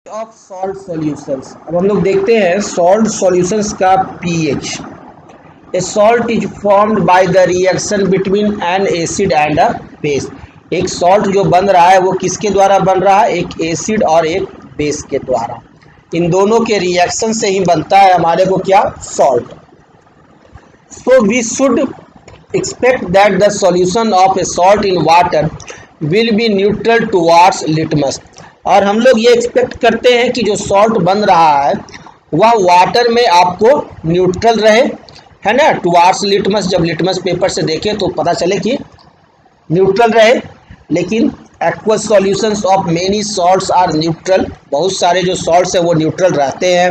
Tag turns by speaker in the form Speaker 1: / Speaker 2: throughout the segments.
Speaker 1: Of salt solutions. अब हम लोग देखते हैं सॉल्ट सॉल्यूशंस का pH. A salt is formed by the reaction between N acid and a base. एक सॉल्ट जो बन रहा है वो किसके द्वारा बन रहा है? एक एसिड और एक बेस के द्वारा। इन दोनों के रिएक्शन से ही बनता है हमारे को क्या? Salt. So we should expect that the solution of a salt in water will be neutral towards litmus। और हम लोग ये एक्सपेक्ट करते हैं कि जो सॉल्ट बन रहा है वह वाटर में आपको न्यूट्रल रहे, है ना, टुवार्ड्स लिटमस। जब लिटमस पेपर से देखें तो पता चले कि न्यूट्रल रहे। लेकिन aqueous solutions of many salts are neutral. बहुत सारे जो सॉल्ट्स है वो न्यूट्रल रहते हैं।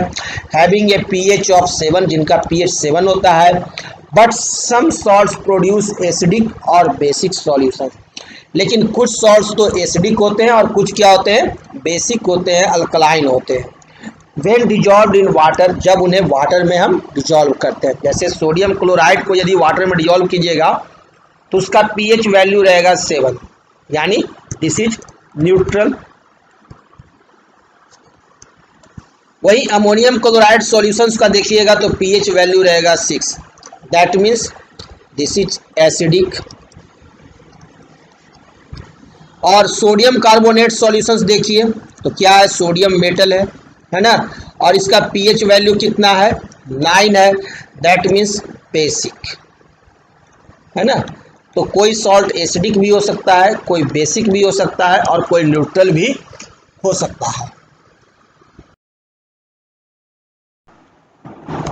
Speaker 1: हैविंग ए पीएच ऑफ 7, जिनका पीएच 7 होता है। But some salts produce acidic और बेसिक सॉल्यूशन। लेकिन कुछ सॉल्ट्स तो एसिडिक होते हैं और कुछ क्या होते हैं? बेसिक होते हैं, अल्कलाइन होते हैं। व्हेन डिजॉल्व्ड इन वाटर, जब उन्हें वाटर में हम डिजॉल्व करते हैं। जैसे सोडियम क्लोराइड को यदि वाटर में डिजॉल्व कीजिएगा तो उसका पीएच वैल्यू रहेगा 7, यानी दिस इज न्यूट्रल। वही अमोनियम क्लोराइड सॉल्यूशंस का देखिएगा तो पीएच वैल्यू रहेगा 6, that means this is acidic. और सोडियम कार्बोनेट सॉल्यूशंस देखिए तो क्या है? सोडियम मेटल है ना, और इसका पीएच वैल्यू कितना है? 9 है, दैट मीन्स बेसिक, है ना। तो कोई सॉल्ट एसिडिक भी हो सकता है, कोई बेसिक भी हो सकता है और कोई न्यूट्रल भी हो सकता है।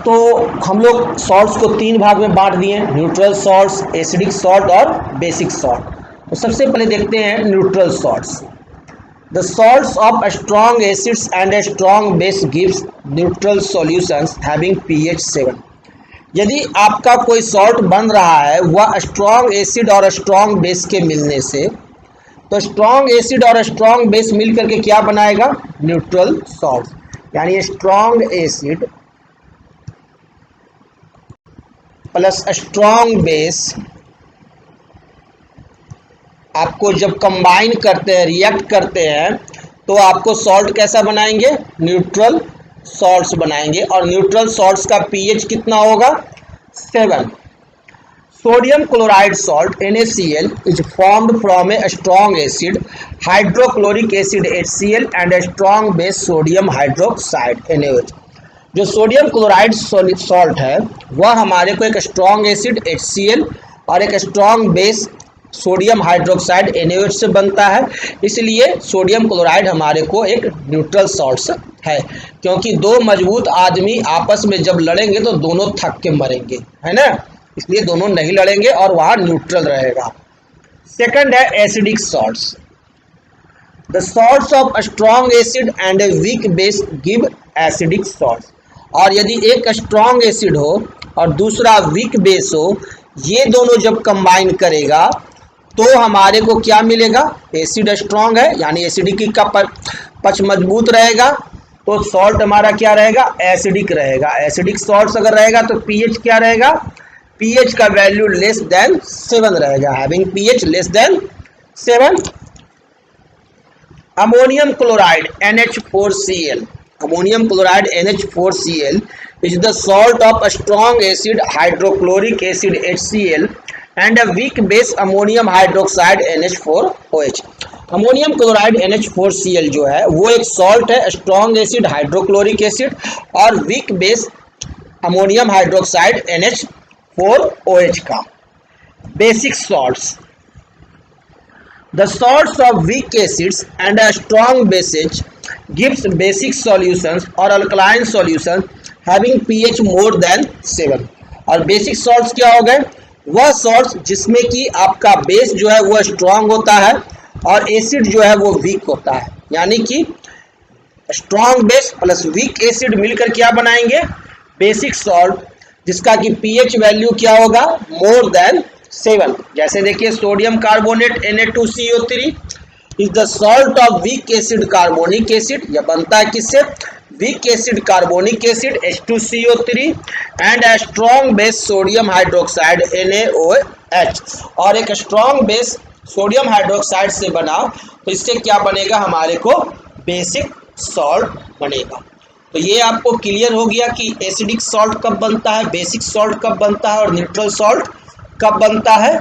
Speaker 1: तो हम लोग सॉल्ट्स को 3 भाग में बांट दिए, न्यूट्रल सॉल्ट्स, एसिडिक सॉल्ट और बेसिक सॉल्ट। तो सबसे पहले देखते हैं neutral salts. The salts of strong acids and a strong base gives neutral solutions having pH 7। यदि आपका कोई सॉल्ट बन रहा है वह स्ट्रॉन्ग एसिड और स्ट्रॉन्ग बेस के मिलने से, तो स्ट्रॉन्ग एसिड और स्ट्रॉन्ग बेस मिल करके क्या बनाएगा? Neutral salt. यानी strong acid plus strong base आपको जब कंबाइन करते हैं, रिएक्ट करते हैं, तो आपको सॉल्ट कैसा बनाएंगे? न्यूट्रल सॉल्ट्स बनाएंगे। और न्यूट्रल सॉल्ट्स का पीएच कितना होगा? 7। Sodium chloride salt NaCl is formed from a strong acid hydrochloric acid HCl and a strong base sodium hydroxide NaOH। जो सोडियम क्लोराइड सॉल्ट है वह हमारे को एक स्ट्रॉन्ग एसिड HCl और एक strong base sodium hydroxide NaOH से बनता है। इसलिए सोडियम क्लोराइड हमारे को एक न्यूट्रल सॉल्ट है, क्योंकि दो मजबूत आदमी आपस में जब लड़ेंगे तो दोनों थक के मरेंगे, है ना, इसलिए दोनों नहीं लड़ेंगे और वहाँ न्यूट्रल रहेगा। सेकंड है acidic salts. The salts of strong acid and a weak base give acidic salts. और यदि एक स्ट्रॉन्ग एसिड हो और दूसरा वीक बेस हो, ये दोनों जब कंबाइन करेगा तो हमारे को क्या मिलेगा? एसिड स्ट्रॉन्ग है यानी एसिडिक का पक्ष मजबूत रहेगा, तो सॉल्ट हमारा क्या रहेगा? एसिडिक रहेगा। एसिडिक सॉल्ट अगर रहेगा तो पीएच क्या रहेगा? पीएच का वैल्यू लेस देन 7 रहेगा, having pH less than 7। Ammonium chloride NH4Cl, ammonium chloride NH4Cl is the salt of a strong acid hydrochloric acid HCl and a weak base ammonium hydroxide NH4OH। Ammonium chloride NH4Cl जो है वो एक salt है, strong acid hydrochloric acid और weak base ammonium hydroxide NH4OH का। Basic salts. The salts of weak acids and a strong bases gives basic solutions or alkaline solutions having pH more than 7। और basic salts क्या हो गए? वह salts जिसमें कि आपका बेस जो है वो स्ट्रॉन्ग होता है और एसिड जो है वो वीक होता है। यानी कि strong base plus weak acid मिलकर क्या बनाएंगे? बेसिक सॉल्ट, जिसका कि पीएच वैल्यू क्या होगा? More than 7। जैसे देखिए sodium carbonate Na2CO3 is the salt of weak acid carbonic acid. यह बनता है किससे? Weak acid carbonic acid H2CO3 and a strong base sodium hydroxide NaOH। और एक स्ट्रॉन्ग बेस सोडियम हाइड्रोक्साइड से बना तो इससे क्या बनेगा? हमारे को बेसिक सॉल्ट बनेगा। तो ये आपको क्लियर हो गया कि एसिडिक सॉल्ट कब बनता है, बेसिक सॉल्ट कब बनता है और न्यूट्रल सॉल्ट कब बनता है।